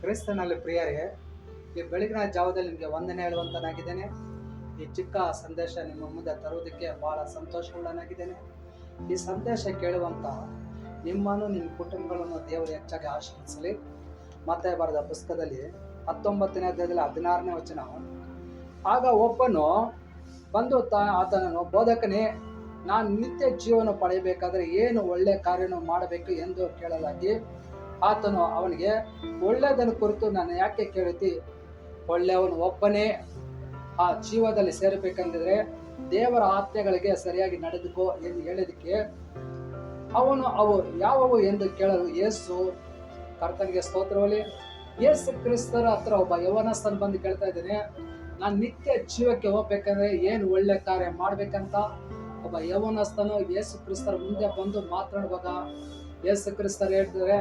ಕ್ರಿಸ್ತನಲ್ಲಿ ಪ್ರಿಯರೇ, ಈ ಬೆಳಗಿನ ಜಾವದಲ್ಲಿ ನಿಮಗೆ ವಂದನೆ ಹೇಳುವಂತನಾಗಿದ್ದೇನೆ. ಈ ಚಿಕ್ಕ ಸಂದೇಶ ನಿಮ್ಮ ಮುಂದೆ ತರುವುದಕ್ಕೆ ಬಹಳ ಸಂತೋಷವುಳ್ಳನಾಗಿದ್ದೇನೆ. ಈ ಸಂದೇಶ ಕೇಳುವಂತ ನಿಮ್ಮನ್ನು ನಿಮ್ಮ ಕುಟುಂಬಗಳನ್ನು ದೇವರು ಹೆಚ್ಚಾಗಿ ಆಶೀರ್ವದಿಸಲಿ. ಮತ್ತೆ ಬರೆದ ಪುಸ್ತಕದಲ್ಲಿ 19ನೇ ಅಧ್ಯಾಯದಲ್ಲಿ 16ನೇ ವಚನ, ಆಗ ಒಬ್ಬನು ಬಂದು ಆತನನ್ನು, ಬೋಧಕನೇ, ನಾನು ನಿತ್ಯ ಜೀವನ ಪಡೆಯಬೇಕಾದ್ರೆ ಏನು ಒಳ್ಳೆ ಕಾರ್ಯವನ್ನು ಮಾಡಬೇಕು ಎಂದು ಕೇಳಲಾಗಿ, ಆತನು ಅವನಿಗೆ, ಒಳ್ಳೆಯದನ್ನು ಕುರಿತು ನಾನು ಯಾಕೆ ಕೇಳುತ್ತಿ? ಒಳ್ಳೆಯವನು ಒಬ್ಬನೇ. ಆ ಜೀವದಲ್ಲಿ ಸೇರಬೇಕಂದ್ರೆ ದೇವರ ಆಜ್ಞೆಗಳಿಗೆ ಸರಿಯಾಗಿ ನಡೆದುಕೋ ಎಂದು ಹೇಳಿದಕ್ಕೆ ಅವನು ಅವು ಯಾವುವು ಎಂದು ಕೇಳಲು, ಯೇಸು, ಕರ್ತನಿಗೆ ಸ್ತೋತ್ರವಲ್ಲಿ, ಯೇಸು ಕ್ರಿಸ್ತರ ಹತ್ರ ಒಬ್ಬ ಯೌವನಸ್ಥನು ಬಂದು ಕೇಳ್ತಾ ಇದ್ದೇನೆ, ನಾನು ನಿತ್ಯ ಜೀವಕ್ಕೆ ಹೋಗ್ಬೇಕಂದ್ರೆ ಏನು ಒಳ್ಳೆ ಕಾರ್ಯ ಮಾಡ್ಬೇಕಂತ ಒಬ್ಬ ಯೌವನಸ್ಥನು ಯೇಸು ಕ್ರಿಸ್ತರ ಮುಂದೆ ಬಂದು ಮಾತನಾಡುವಾಗ ಯೇಸು ಕ್ರಿಸ್ತರು ಹೇಳ್ತಾರೆ,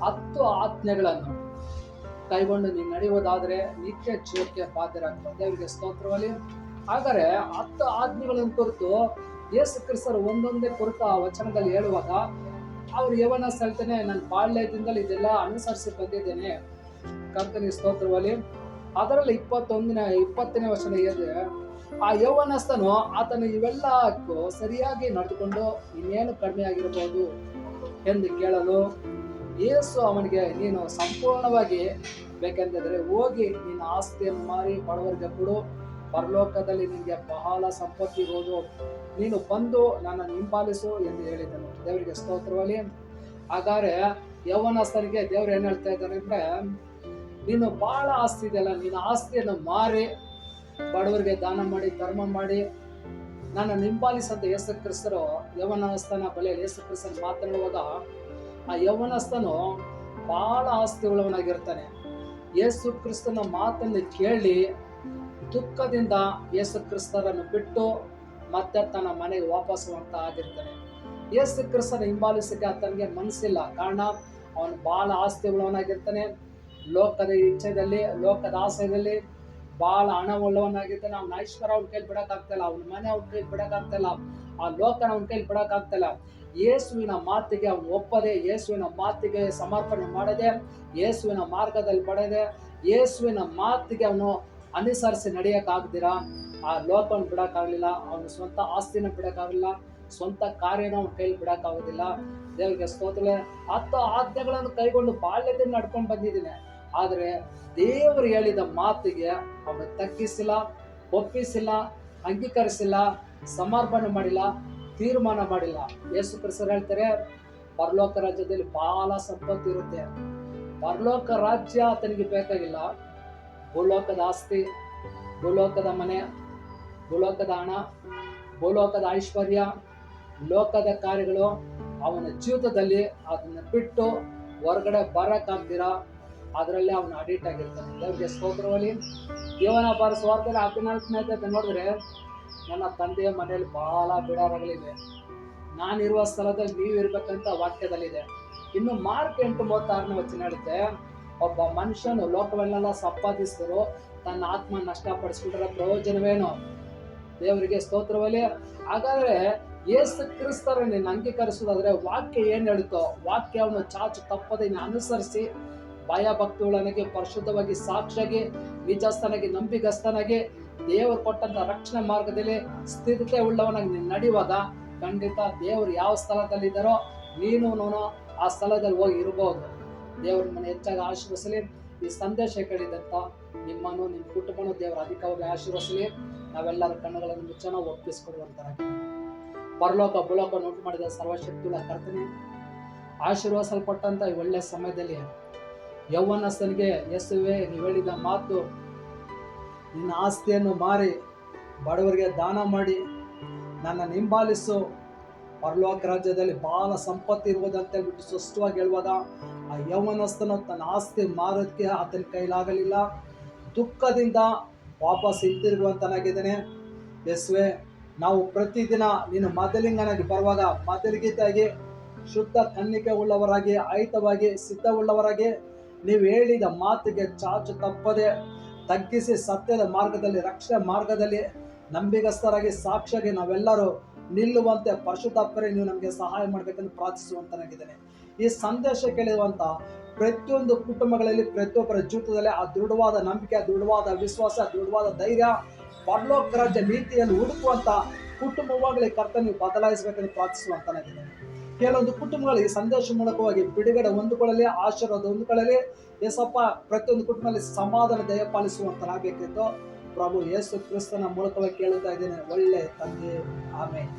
10 ಆಜ್ಞೆಗಳನ್ನು ಕೈಗೊಂಡು ನೀನು ನಡೆಯುವುದಾದ್ರೆ ನಿತ್ಯ ಜೀವಕ್ಕೆ ಬಾಧ್ಯರಾಗ್ತದೆ. ದೇವರಿಗೆ ಸ್ತೋತ್ರವಲ್ಲಿ. ಹಾಗಾದ್ರೆ 10 ಆಜ್ಞೆಗಳನ್ನು ಕುರಿತು ಯೇಸು ಕ್ರಿಸ್ತರು ಒಂದೊಂದೇ ಕುರಿತು ಆ ವಚನದಲ್ಲಿ ಹೇಳುವಾಗ ಅವ್ರು ಯವನ ಹೇಳ್ತಾನೆ, ನಾನು ಬಾಲ್ಯದಿಂದಲೂ ಇದೆಲ್ಲ ಅನುಸರಿಸಿ ಬಂದಿದ್ದೇನೆ. ಕರ್ತನಿಗೆ ಸ್ತೋತ್ರವಲ್ಲಿ. ಅದರಲ್ಲಿ 20ನೇ ವಚನ ಇದೆ, ಆ ಯೌವನಸ್ಥನು ಆತನು ಇವೆಲ್ಲಕ್ಕೂ ಸರಿಯಾಗಿ ನಡೆದುಕೊಂಡು ಇನ್ನೇನು ಕಡಿಮೆ ಆಗಿರಬಹುದು ಎಂದು ಕೇಳಲು, ಯೇಸು ಅವನಿಗೆ, ನೀನು ಸಂಪೂರ್ಣವಾಗಿ ಬೇಕೆಂದಿದ್ರೆ ಹೋಗಿ ನಿನ್ನ ಆಸ್ತಿಯನ್ನು ಮಾರಿ ಬಡವರಿಗೆ ಕೊಡು, ಪರಲೋಕದಲ್ಲಿ ನಿನಗೆ ಬಹಳ ಸಂಪತ್ತು ಇರುವುದು, ನೀನು ಬಂದು ನನ್ನನ್ನು ಹಿಂಬಾಲಿಸು ಎಂದು ಹೇಳಿದನು. ದೇವರಿಗೆ ಸ್ತೋತ್ರವಲ್ಲಿ. ಹಾಗಾದ್ರೆ ಯೌವನಸ್ಥನಿಗೆ ದೇವರು ಏನ್ ಹೇಳ್ತಾ ಇದ್ದಾನೆ ಅಂದ್ರೆ, ನೀನು ಬಹಳ ಆಸ್ತಿ ಇದೆಯಲ್ಲ, ನಿನ್ನ ಆಸ್ತಿಯನ್ನು ಮಾರಿ ಬಡವರಿಗೆ ದಾನ ಮಾಡಿ ಧರ್ಮ ಮಾಡಿ ನನ್ನ ಹಿಂಬಾಲಿಸಂತ ಯೇಸು ಕ್ರಿಸ್ತರು ಯೌವನಸ್ಥನ ಬಳಿಯಲ್ಲಿ ಯೇಸು ಕ್ರಿಸ್ತನ ಮಾತನಾಡುವಾಗ ಆ ಯೌವನಸ್ಥನು ಬಹಳ ಆಸ್ತಿ ಉಳ್ಳವನಾಗಿರ್ತಾನೆ. ಯೇಸು ಕ್ರಿಸ್ತನ ಮಾತನ್ನು ಕೇಳಿ ದುಃಖದಿಂದ ಯೇಸು ಕ್ರಿಸ್ತರನ್ನು ಬಿಟ್ಟು ಮತ್ತೆ ತನ್ನ ಮನೆಗೆ ವಾಪಸ್ಸುವಂತ ಆಗಿರ್ತಾನೆ. ಯೇಸು ಕ್ರಿಸ್ತನ ಹಿಂಬಾಲಿಸಕ್ಕೆ ಆತನಿಗೆ ಮನಸ್ಸಿಲ್ಲ. ಕಾರಣ, ಅವನು ಬಹಳ ಆಸ್ತಿ ಉಳ್ಳವನಾಗಿರ್ತಾನೆ. ಲೋಕದ ಇಚ್ಛೆಯಲ್ಲಿ, ಲೋಕದ ಆಸೆಯಲ್ಲಿ ಬಹಳ ಹಣ ಉಳ್ಳವನಾಗಿರ್ತಾನೆ. ಅವ್ನ ಐಶ್ವರ್ಯ ಅವನ ಕೈಲಿ ಬಿಡಕ್ಕಾಗ್ತಿಲ್ಲ, ಅವನ ಮನೆ ಅವನ ಕೈಲಿ ಬಿಡಕ್ಕಾಗ್ತಿಲ್ಲ, ಆ ಲೋಕನ ಅವನ ಕೈಲಿ ಬಿಡಕ್ಕಾಗ್ತಿಲ್ಲ. ಯೇಸುವಿನ ಮಾತಿಗೆ ಅವನು ಒಪ್ಪದೆ, ಯೇಸುವಿನ ಮಾತಿಗೆ ಸಮರ್ಪಣೆ ಮಾಡದೆ, ಯೇಸುವಿನ ಮಾರ್ಗದಲ್ಲಿ ಪಡೆದೆ, ಯೇಸುವಿನ ಮಾತಿಗೆ ಅವನು ಅನುಸರಿಸಿ ನಡೆಯಕ್ಕಾಗ್ದಿರಾ ಆ ಲೋಕವನ್ನು ಬಿಡಕ್ಕಾಗಲಿಲ್ಲ, ಅವನ ಸ್ವಂತ ಆಸ್ತಿನ ಬಿಡಕ್ಕಾಗಲಿಲ್ಲ, ಸ್ವಂತ ಕಾರ್ಯನ ಅವನ ಕೈಲಿ ಬಿಡಕ್ಕಾಗೋದಿಲ್ಲ. ದೇವರಿಗೆ ಸ್ತೋತ್ರ. 10 ಆಜ್ಞೆಗಳನ್ನು ಕೈಗೊಂಡು ಬಾಲ್ಯದಿಂದ ನಡ್ಕೊಂಡು ಬಂದಿದ್ದೀನಿ. ಆದರೆ ದೇವರು ಹೇಳಿದ ಮಾತಿಗೆ ಅವನು ತಗ್ಗಿಸಿಲ್ಲ, ಒಪ್ಪಿಸಿಲ್ಲ, ಅಂಗೀಕರಿಸಿಲ್ಲ, ಸಮರ್ಪಣೆ ಮಾಡಿಲ್ಲ, ತೀರ್ಮಾನ ಮಾಡಿಲ್ಲ. ಯೇಸು ಕ್ರಿಸ್ತರು ಹೇಳ್ತಾರೆ, ಪರಲೋಕ ರಾಜ್ಯದಲ್ಲಿ ಬಹಳ ಸಂಪತ್ತು ಇರುತ್ತೆ. ಪರಲೋಕ ರಾಜ್ಯ ಆತನಿಗೆ ಬೇಕಾಗಿಲ್ಲ. ಭೂಲೋಕದ ಆಸ್ತಿ, ಭೂಲೋಕದ ಮನೆ, ಭೂಲೋಕದ ಹಣ, ಭೂಲೋಕದ ಐಶ್ವರ್ಯ, ಲೋಕದ ಕಾರ್ಯಗಳು ಅವನ ಜೀವಿತದಲ್ಲಿ ಅದನ್ನ ಬಿಟ್ಟು ಹೊರಗಡೆ ಬರಕ್ಕಾಗ್ದಿರಾ ಅದರಲ್ಲೇ ಅವನು ಅಡಿಕ್ಟ್ ಆಗಿರ್ತಾನೆ. ದೇವರಿಗೆ ಸ್ತೋತ್ರವಲ್ಲಿ. ಯೋಹನ ಬರೆದ ಸುವಾರ್ತೆಯಲ್ಲಿ 14ನೇ ಅಧ್ಯಾಯ ನೋಡಿದ್ರೆ, ನನ್ನ ತಂದೆಯ ಮನೆಯಲ್ಲಿ ಬಹಳ ಬಿಡಾರಗಳಿವೆ, ನಾನಿರುವ ಸ್ಥಳದಲ್ಲಿ ನೀವು ಇರ್ಬೇಕಂತ ವಾಕ್ಯದಲ್ಲಿದೆ. ಇನ್ನು ಮಾರ್ಕ್ 8:36ನೇ ವಚನ ಹೇಳುತ್ತೆ, ಒಬ್ಬ ಮನುಷ್ಯನು ಲೋಕವನ್ನೆಲ್ಲ ಸಂಪಾದಿಸಿದ್ರು ತನ್ನ ಆತ್ಮ ನಷ್ಟಪಡಿಸ್ಬಿಟ್ರೆ ಪ್ರಯೋಜನವೇನು? ದೇವರಿಗೆ ಸ್ತೋತ್ರವಲ್ಲಿ. ಹಾಗಾದ್ರೆ ಯೇಸು ಕ್ರಿಸ್ತರನ್ನು ಅಂಗೀಕರಿಸೋದಾದ್ರೆ ವಾಕ್ಯ ಏನ್ ಹೇಳುತ್ತೋ ವಾಕ್ಯವನ್ನು ಚಾಚು ತಪ್ಪದೆ ಅನುಸರಿಸಿ ಭಯ ಭಕ್ತಿಯುಳ್ಳವನಾಗಿ, ಪರಿಶುದ್ಧವಾಗಿ, ಸಾಕ್ಷಿಯಾಗಿ, ನಿಜಸ್ಥನಾಗಿ, ನಂಬಿಗಸ್ತನಾಗಿ, ದೇವರು ಕೊಟ್ಟಂತ ರಕ್ಷಣೆ ಮಾರ್ಗದಲ್ಲಿ ಸ್ಥಿರತೆ ಉಳ್ಳವನಾಗಿ ನೀನು ನಡೆಯುವಾಗ ಖಂಡಿತ ದೇವರು ಯಾವ ಸ್ಥಳದಲ್ಲಿ ಇದ್ದಾರೋ ನೀನು ಆ ಸ್ಥಳದಲ್ಲಿ ಹೋಗಿ ಇರಬಹುದು. ದೇವರು ನಿಮ್ಮನ್ನು ಹೆಚ್ಚಾಗಿ ಆಶೀರ್ವದಿಸಲಿ. ಈ ಸಂದೇಶ ಕೇಳಿದಂತ ನಿಮ್ಮನ್ನು, ನಿಮ್ಮ ಕುಟುಂಬವನ್ನು ದೇವರು ಅಧಿಕವಾಗಿ ಆಶೀರ್ವದಿಸಲಿ. ನಾವೆಲ್ಲರ ಕಣ್ಣುಗಳನ್ನು ಮುಚ್ಚನ ಒಪ್ಪಿಸಿಕೊಡುವಂತರಾಗಿ, ಪರಲೋಕ ಭೂಲೋಕ ಉಂಟು ಮಾಡಿದ ಸರ್ವಶಕ್ತಿಯುಳ್ಳ ಕರ್ತನೆ, ಆಶೀರ್ವದಿಸಲ್ಪಟ್ಟಂತ ಈ ಒಳ್ಳೆಯ ಸಮಯದಲ್ಲಿ ಯೌವನಸ್ಥನಿಗೆ, ಯೇಸುವೆ, ನೀವು ಹೇಳಿದ ಮಾತು, ನಿನ್ನ ಆಸ್ತಿಯನ್ನು ಮಾರಿ ಬಡವರಿಗೆ ದಾನ ಮಾಡಿ ನನ್ನನ್ನು ಹಿಂಬಾಲಿಸು, ಪರಲೋಕ ರಾಜ್ಯದಲ್ಲಿ ಬಹಳ ಸಂಪತ್ತು ಇರುವುದಂತ ಬಿಟ್ಟು ಸ್ಪಷ್ಟವಾಗಿ ಹೇಳುವಾಗ ಆ ಯೌವನಸ್ಥನು ತನ್ನ ಆಸ್ತಿ ಮಾರೋದಕ್ಕೆ ಆತನ ಕೈಲಾಗಲಿಲ್ಲ. ದುಃಖದಿಂದ ವಾಪಸ್ ಹಿಂತಿರುಗುವಂತನಾಗಿದ್ದಾನೆ. ಯೇಸುವೆ, ನಾವು ಪ್ರತಿದಿನ ನೀನು ಮೊದಲಿಂಗನಾಗಿ ಬರುವಾಗ ಮೊದಲಿಗಿದ್ದಾಗಿ ಶುದ್ಧ ಕನ್ನಿಕೆ ಉಳ್ಳವರಾಗಿ, ಆಯುತವಾಗಿ, ಸಿದ್ಧವುಳ್ಳವರಾಗಿ, ನೀವು ಹೇಳಿದ ಮಾತಿಗೆ ಚಾಚು ತಪ್ಪದೆ ತಗ್ಗಿಸಿ ಸತ್ಯದ ಮಾರ್ಗದಲ್ಲಿ, ರಕ್ಷಣೆ ಮಾರ್ಗದಲ್ಲಿ ನಂಬಿಗಸ್ತರಾಗಿ, ಸಾಕ್ಷಿಯಾಗಿ ನಾವೆಲ್ಲರೂ ನಿಲ್ಲುವಂತೆ ಪರಿಶುದ್ಧಾತ್ಮರೇ ನೀವು ನಮಗೆ ಸಹಾಯ ಮಾಡಬೇಕೆಂದು ಪ್ರಾರ್ಥಿಸುವಂತನಾಗಿದ್ದೇನೆ. ಈ ಸಂದೇಶ ಕೇಳುವಂತ ಪ್ರತಿಯೊಂದು ಕುಟುಂಬಗಳಲ್ಲಿ, ಪ್ರತಿಯೊಬ್ಬರ ಜೀವಿತದಲ್ಲಿ ಆ ದೃಢವಾದ ನಂಬಿಕೆ, ದೃಢವಾದ ವಿಶ್ವಾಸ, ದೃಢವಾದ ಧೈರ್ಯ, ಪರಲೋಕ ರಾಜ್ಯ ನೀತಿಯನ್ನು ಹುಡುಕುವಂತ ಕುಟುಂಬವಾಗಲಿ ಕರ್ತನ ನೀವು ಬದಲಾಯಿಸಬೇಕೆಂದು ಪ್ರಾರ್ಥಿಸುವಂತನಾಗಿದ್ದೇನೆ. ಕೆಲವೊಂದು ಕುಟುಂಬಗಳಿಗೆ ಈ ಸಂದೇಶ ಮೂಲಕವಾಗಿ ಬಿಡುಗಡೆ ಹೊಂದಿಕೊಳ್ಳಲಿ, ಆಶೀರ್ವಾದ ಹೊಂದಿಕೊಳ್ಳಲಿ. ಯೇಸಪ್ಪ ಪ್ರತಿಯೊಂದು ಕುಟುಂಬದಲ್ಲಿ ಸಮಾಧಾನ ದಯಪಾಲಿಸುವಂತನಾಗಬೇಕೆಂದು ಪ್ರಭು ಯೇಸು ಕ್ರಿಸ್ತನ ಮೂಲಕವಾಗಿ ಕೇಳುತ್ತಾ ಇದ್ದೇನೆ, ಒಳ್ಳೆ ತಂದೆ, ಆಮೆನ್.